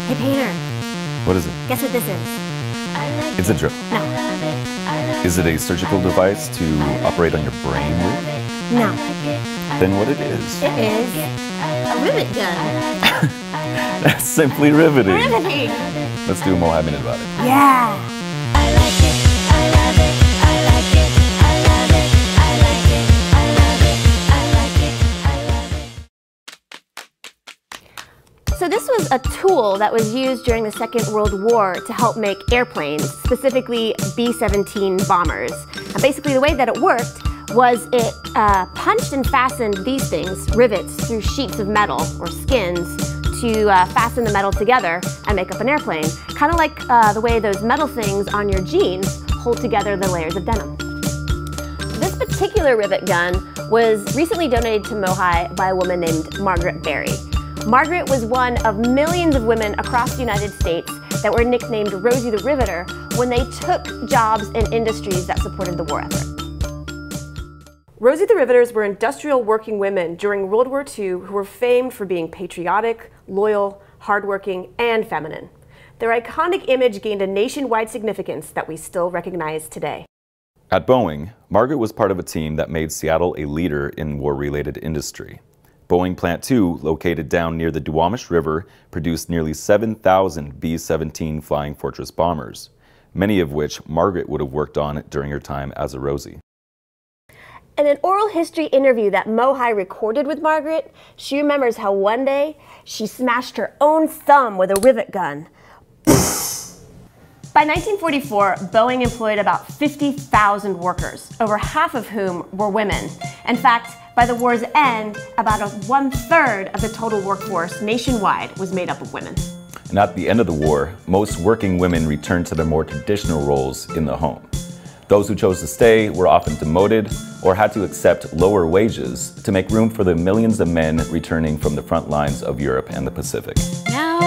Hey, Peter. What is it? Guess what this is? It's a drill. No. Is it a surgical device to operate on your brain with? No. Then what it is? It is a rivet gun. That's simply riveting. Riveting. Let's do a MOHAI Minute about it. Yeah. So this was a tool that was used during the Second World War to help make airplanes, specifically B-17 bombers. And basically the way that it worked was it punched and fastened these things, rivets, through sheets of metal or skins to fasten the metal together and make up an airplane. Kind of like the way those metal things on your jeans hold together the layers of denim. This particular rivet gun was recently donated to MOHAI by a woman named Margaret Berry. Margaret was one of millions of women across the United States that were nicknamed Rosie the Riveter when they took jobs in industries that supported the war effort. Rosie the Riveters were industrial working women during World War II who were famed for being patriotic, loyal, hardworking, and feminine. Their iconic image gained a nationwide significance that we still recognize today. At Boeing, Margaret was part of a team that made Seattle a leader in war-related industry. Boeing Plant 2, located down near the Duwamish River, produced nearly 7,000 B-17 Flying Fortress bombers, many of which Margaret would have worked on during her time as a Rosie. In an oral history interview that MOHAI recorded with Margaret, she remembers how one day she smashed her own thumb with a rivet gun. By 1944, Boeing employed about 50,000 workers, over half of whom were women. In fact, by the war's end, about 1/3 of the total workforce nationwide was made up of women. And at the end of the war, most working women returned to their more traditional roles in the home. Those who chose to stay were often demoted or had to accept lower wages to make room for the millions of men returning from the front lines of Europe and the Pacific. Now